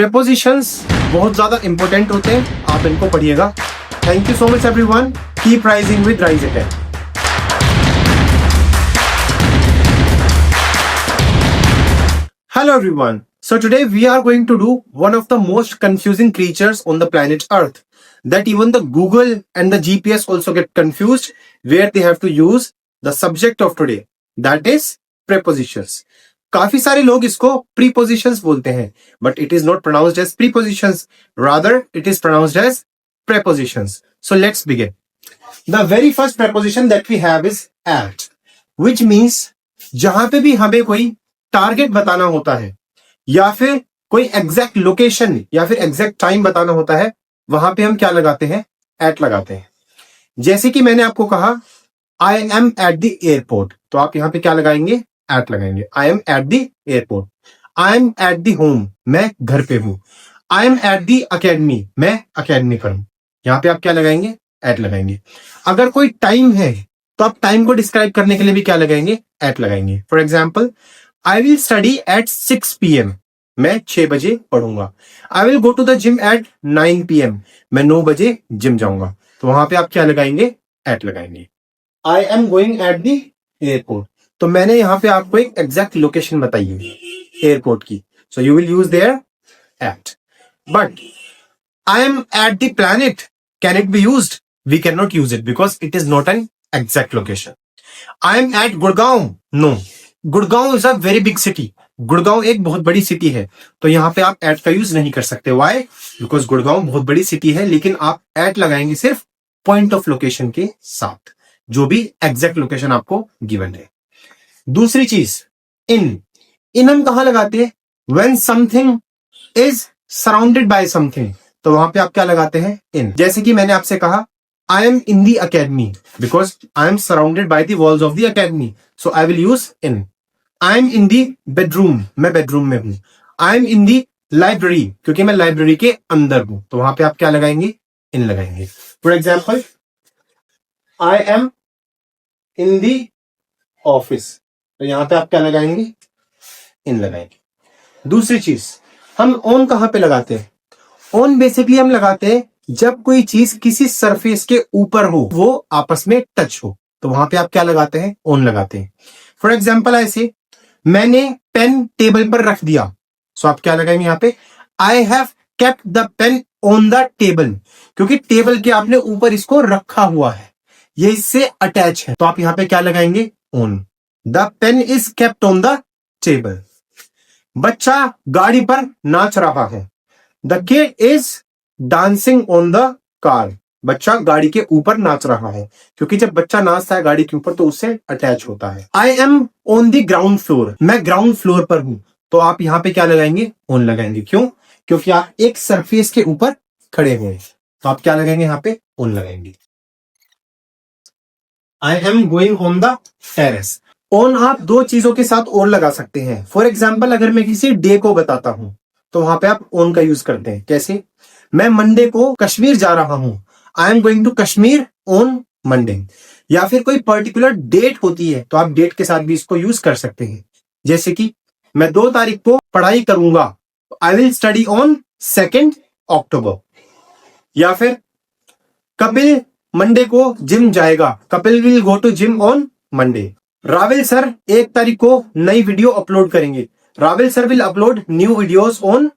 Prepositions बहुत ज्यादा important होते हैं, आप इनको पढ़िएगा। Thank you so much everyone, keep rising with rise again. Hello everyone. So today we are going to do one of the most confusing creatures on the planet Earth that even the Google and the GPS also get confused where they have to use the subject of today, that is prepositions. काफी सारे लोग इसको prepositions बोलते हैं, but it is not pronounced as prepositions, rather it is pronounced as prepositions. So let's begin. The very first preposition that we have is at, which means जहां पे भी हमें कोई टारगेट बताना होता है या फिर कोई एग्जैक्ट लोकेशन या फिर एग्जैक्ट टाइम बताना होता है, वहां पे हम क्या लगाते हैं? एट लगाते हैं। जैसे कि मैंने आपको कहा आई एम एट द एयरपोर्ट, तो आप यहां पे क्या लगाएंगे? एट लगाएंगे। I am at the airport. I am at the home, मैं घर पे हूं। I am at the academy, मैं अकेडमी पर हूं। यहां पे आप क्या लगाएंगे? एट लगाएंगे। अगर कोई टाइम है तो आप टाइम को डिस्क्राइब करने के लिए भी क्या लगाएंगे? एट लगाएंगे। For example, I will study at 6 PM, मैं 6 बजे पढ़ूंगा। I will go to the gym at 9 PM, मैं 9 बजे जिम जाऊंगा। तो वहां पे आप क्या लगाएंगे? एट लगाएंगे। I am going at the airport, तो मैंने यहां पे आपको एक एग्जैक्ट लोकेशन बताई है एयरपोर्ट की, so you will use there at. But I am at the planet, can it be used? We can not use it because it is not an exact location. I am at Gurgaon, no, Gurgaon is a very big city, Gurgaon एक बहुत बड़ी city है, तो यहां पे आप eight का use नहीं कर सकते। व्हाई? बिकॉज गुड़गांव बहुत बड़ी सिटी है, लेकिन आप एट लगाएंगे सिर्फ पॉइंट ऑफ लोकेशन के साथ, जो भी एग्जैक्ट लोकेशन आपको गिवन है। दूसरी चीज, इन हम कहां लगाते हैं? When something is surrounded by something, तो वहां पे आप क्या लगाते हैं? इन। जैसे कि मैंने आपसे कहा I am in the academy because I am surrounded by the walls of the academy. So I will use in. I am in the bedroom, मैं bedroom में हूं। I am in the library, क्योंकि मैं library के अंदर हूं, तो वहां पे आप क्या लगाएंगे? in लगाएंगे। For example, I am in the office, तो यहां पे आप क्या लगाएंगे? in लगाएंगे। दूसरी चीज, हम on कहां पे लगाते हैं? on बेसिकली हम लगाते हैं जब कोई चीज किसी सरफेस के ऊपर हो, वो आपस में टच हो, तो वहां पे आप क्या लगाते हैं? ऑन लगाते हैं। फॉर एग्जाम्पल, ऐसे मैंने पेन टेबल पर रख दिया, सो आप क्या लगाएंगे यहां पे? I have kept the pain on the table, क्योंकि टेबल के आपने ऊपर इसको रखा हुआ है, ये इससे अटैच है, तो आप यहां पे क्या लगाएंगे? On. The pen is kept on the table. बच्चा गाड़ी पर नाच रहा है। The kid is dancing on the car, बच्चा गाड़ी के ऊपर नाच रहा है, क्योंकि जब बच्चा नाचता है गाड़ी के ऊपर तो उससे अटैच होता है। I am on the ground floor, मैं ग्राउंड फ्लोर पर हूं, तो आप यहां पे क्या लगाएंगे? ऑन लगाएंगे। क्यों? क्योंकि आप एक सरफेस के ऊपर खड़े हुए हैं, तो आप क्या लगाएंगे? यहां पे ऑन लगाएंगे। I am going on the terrace, on आप दो चीजों के साथ और लगा सकते हैं। फॉर एग्जाम्पल, अगर मैं किसी डे को बताता हूं तो वहां पे आप ऑन का यूज करते हैं। कैसे? मैं मंडे को कश्मीर जा रहा हूं, I am going to Kashmir on Monday. या फिर कोई पर्टिकुलर डेट होती है तो आप डेट के साथ भी इसको यूज कर सकते हैं। जैसे कि मैं 2 तारीख को पढ़ाई करूंगा, I will study on 2 October. या फिर कपिल मंडे को जिम जाएगा, Kapil will go to gym on Monday. Ravil sir 1 तारीख को नई वीडियो अपलोड करेंगे, Ravil sir will upload new videos on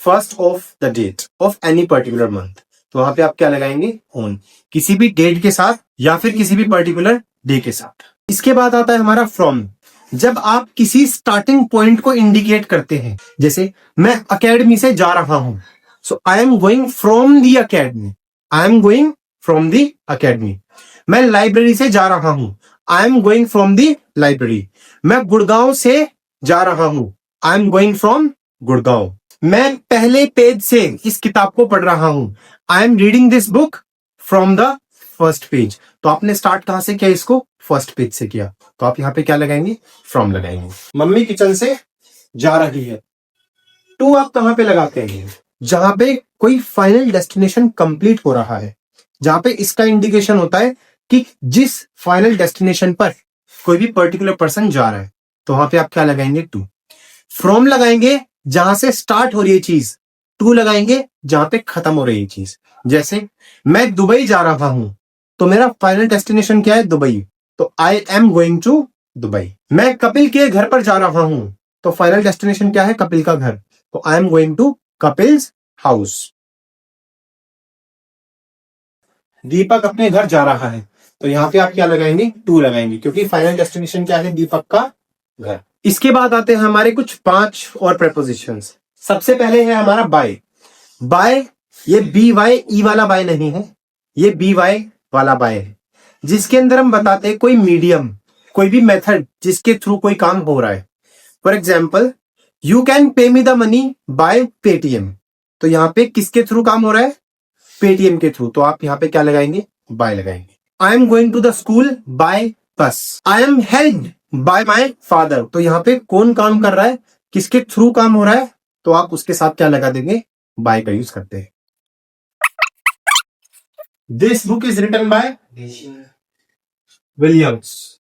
1st of the date of any particular month, तो वहां पे आप क्या लगाएंगे? ऑन, किसी भी डेट के साथ या फिर किसी भी पर्टिकुलर डे के साथ। इसके बाद आता है हमारा फ्रॉम, जब आप किसी स्टार्टिंग पॉइंट को इंडिकेट करते हैं। जैसे मैं अकेडमी से जा रहा हूं, so I am going from the academy, I am going from the academy. मैं लाइब्रेरी से जा रहा हूं, I am going from the library. मैं गुड़गांव से जा रहा हूं, I am going from Gurgaon. मैं पहले पेज से इस किताब को पढ़ रहा हूं, I am reading this book from the first page. तो आपने स्टार्ट कहां से किया? इसको फर्स्ट पेज से किया, तो आप यहां पे क्या लगाएंगे? फ्रॉम लगाएंगे। मम्मी किचन से जा रही है, टू आप कहां पे लगाते हैं? जहां पे कोई फाइनल डेस्टिनेशन कंप्लीट हो रहा है, जहां पे इसका इंडिकेशन होता है कि जिस फाइनल डेस्टिनेशन पर कोई भी पर्टिकुलर पर्सन जा रहा है, तो वहां पे आप क्या लगाएंगे? टू। फ्रॉम लगाएंगे जहां से स्टार्ट हो रही है चीज, टू लगाएंगे जहां पे खत्म हो रही है चीज। जैसे मैं दुबई जा रहा हूं, तो मेरा फाइनल डेस्टिनेशन क्या है? दुबई। तो I am going to Dubai. मैं कपिल के घर पर जा रहा हूं, तो फाइनल डेस्टिनेशन क्या है? कपिल का घर। तो I am going to Kapil's house. Deepak अपने घर जा रहा है, तो यहां पे आप क्या लगाएंगे? टू लगाएंगे, क्योंकि फाइनल डेस्टिनेशन क्या है? दीपक का घर। इसके बाद आते हैं हमारे कुछ 5 और प्रेपोजिशंस। सबसे पहले है हमारा बाय। बाय, ये बी वाई ई वाला बाय नहीं है, ये बी वाई वाला बाय है, जिसके अंदर हम बताते हैं कोई मीडियम, कोई भी मेथड जिसके थ्रू कोई काम हो रहा है। For example, you can pay me the money by Paytm. तो यहां पे किसके थ्रू काम हो रहा है? पेटीएम के थ्रू। तो आप यहां पे क्या लगाएंगे? बाय लगाएंगे। I am going to the school by bus. I am helped by my father. तो यहां पे कौन काम कर रहा है? किसके थ्रू काम हो रहा है? तो आप उसके साथ क्या लगा देंगे? बाय का यूज करते हैं। This book is written by Williams.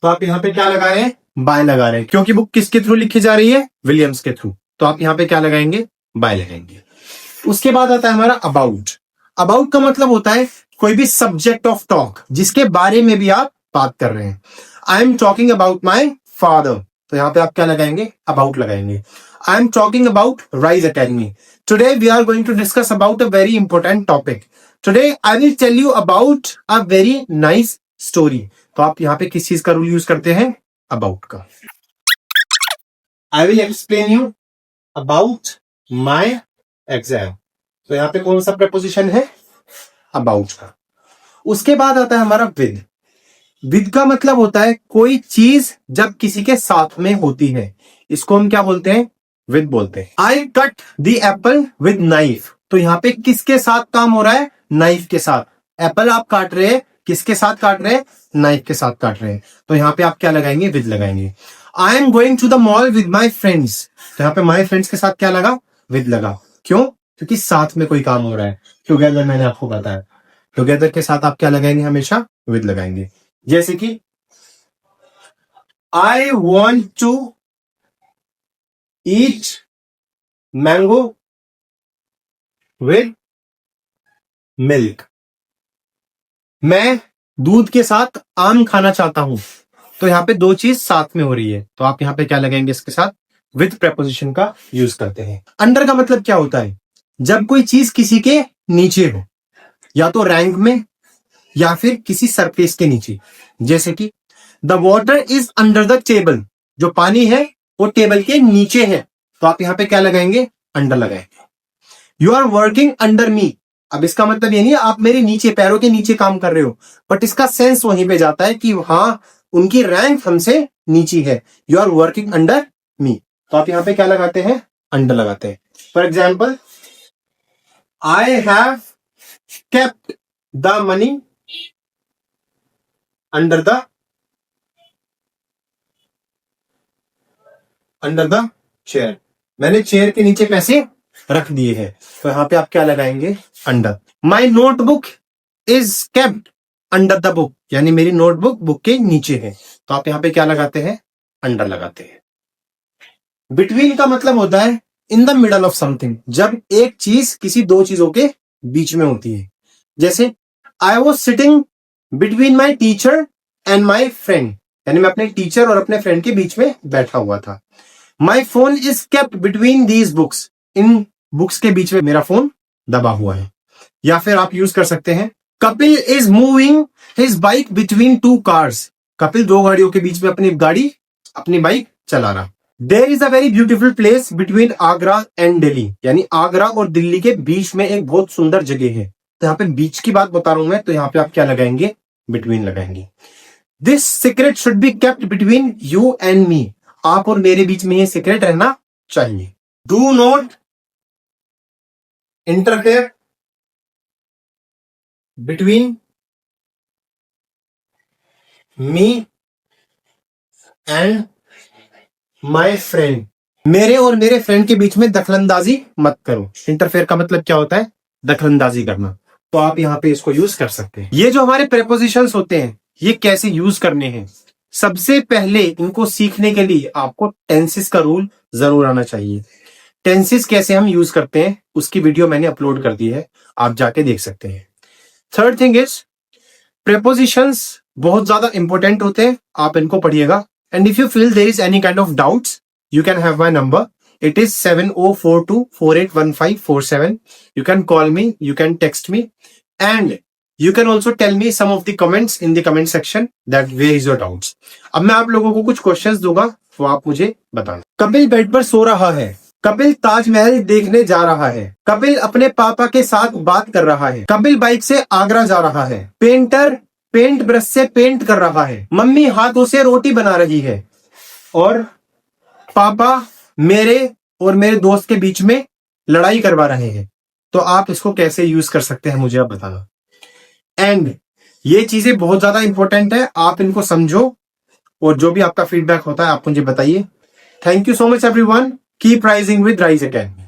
तो आप यहां पे क्या लगा रहे हैं? बाय लगा रहे हैं, क्योंकि बुक किसके थ्रू लिखी जा रही है? विलियम्स के थ्रू। तो आप यहां पे क्या लगाएंगे? बाय लगाएंगे। उसके बाद आता है हमारा अबाउट। अबाउट का मतलब होता है कोई भी सब्जेक्ट ऑफ टॉक, जिसके बारे में भी आप बात कर रहे हैं। I am talking about my father. तो यहां पे आप क्या लगाएंगे? अबाउट लगाएंगे। I am talking about Rise Academy. Today we are going to discuss about a very important topic. Today I will tell you about a very nice story. तो आप यहां पे किस चीज का रूल यूज करते हैं? अबाउट का। I will explain you about my exam. तो यहां पे कौन सा प्रपोजिशन है? अबाउट का। उसके बाद आता है हमारा विद। विद का मतलब होता है कोई चीज जब किसी के साथ में होती है, इसको हम क्या बोलते हैं? विद बोलते हैं। I cut the Apple with knife. तो यहां पे किसके साथ काम हो रहा है? नाइफ के साथ। एप्पल आप काट रहे हैं, किसके साथ काट रहे हैं? नाइफ के साथ काट रहे हैं। तो यहां पे आप क्या लगाएंगे? विद लगाएंगे। I am going to the mall with my friends. तो यहां पे माई फ्रेंड्स के साथ क्या लगा? विद लगा। क्यों? क्योंकि साथ में कोई काम हो रहा है। टुगेदर मैंने आपको बताया, टुगेदर के साथ आप क्या लगाएंगे? हमेशा विद लगाएंगे। जैसे कि I want to eat mango with milk. मैं दूध के साथ आम खाना चाहता हूं। तो यहां पे दो चीज साथ में हो रही है, तो आप यहां पे क्या लगाएंगे? इसके साथ विद प्रपोजिशन का यूज करते हैं। अंडर का मतलब क्या होता है? जब कोई चीज किसी के नीचे हो, या तो रैंक में या फिर किसी सरफेस के नीचे। जैसे कि the water is under the table. जो पानी है वो टेबल के नीचे है। तो आप यहां पे क्या लगाएंगे? अंडर लगाएंगे। You are working under me. अब इसका मतलब ये नहीं है आप मेरे नीचे, पैरों के नीचे काम कर रहे हो, बट इसका सेंस वहीं पे जाता है कि हाँ, उनकी रैंक हमसे नीची है। You are working under me. तो आप यहां पे क्या लगाते हैं? अंडर लगाते हैं। For example, I have kept the money under the chair. मैंने चेयर के नीचे पैसे रख दिए हैं। तो यहां पे आप क्या लगाएंगे? Under. My notebook is kept under the book. यानी मेरी नोटबुक बुक के नीचे है। तो आप यहां पे क्या लगाते हैं? अंडर लगाते हैं। बिटवीन का मतलब होता है in the middle of something. जब एक चीज किसी दो चीजों के बीच में होती है। जैसे I was sitting between my teacher and my friend. यानी मैं अपने टीचर और अपने फ्रेंड के बीच में बैठा हुआ था। My phone is kept between these books. In books के बीच में मेरा फोन दबा हुआ है। या फिर आप यूज कर सकते हैं, Kapil is moving his bike between two cars. Kapil दो गाड़ियों के बीच में अपनी बाइक चला रहा। There is a very beautiful place between Agra and Delhi. यानी आगरा और दिल्ली के बीच में एक बहुत सुंदर जगह है। तो यहाँ पे बीच की बात बता रहा हूं मैं, तो यहाँ पे आप क्या लगाएंगे? बिटवीन लगाएंगे। This secret should be kept between you and me. आप और मेरे बीच में ये सीक्रेट रहना चाहिए। Do not interfere between me and my friend. मेरे और मेरे फ्रेंड के बीच में दखलंदाजी मत करो। इंटरफेयर का मतलब क्या होता है? दखलंदाजी करना। तो आप यहां पे इसको यूज कर सकते हैं। ये जो हमारे प्रेपोजिशंस होते हैं, ये कैसे यूज करने हैं? सबसे पहले इनको सीखने के लिए आपको टेंसेस का रूल जरूर आना चाहिए। टेंसेस कैसे हम यूज करते हैं उसकी वीडियो मैंने अपलोड कर दी है, आप जाके देख सकते हैं। थर्ड थिंग इज प्रेपोजिशंस बहुत ज्यादा इंपॉर्टेंट होते हैं, आप इनको पढ़िएगा। And if you feel there is any kind of doubts, you can have my number. It is 7042481547. You can call me, you can text me, and you can also tell me some of the comments in the comment section that where is your doubts. अब मैं आप लोगों को कुछ questions दूंगा, वो आप मुझे बताना। कपिल बेड पर सो रहा है। कपिल ताजमहल देखने जा रहा है। कपिल अपने पापा के साथ बात कर रहा है। कपिल बाइक से आगरा जा रहा है। पेंटर पेंट ब्रश से पेंट कर रहा है। मम्मी हाथों से रोटी बना रही है। और पापा मेरे और मेरे दोस्त के बीच में लड़ाई करवा रहे हैं। तो आप इसको कैसे यूज कर सकते हैं मुझे आप बताना। एंड ये चीजें बहुत ज्यादा इंपॉर्टेंट है, आप इनको समझो और जो भी आपका फीडबैक होता है आप मुझे बताइए। Thank you so much everyone, keep rising with rise academy.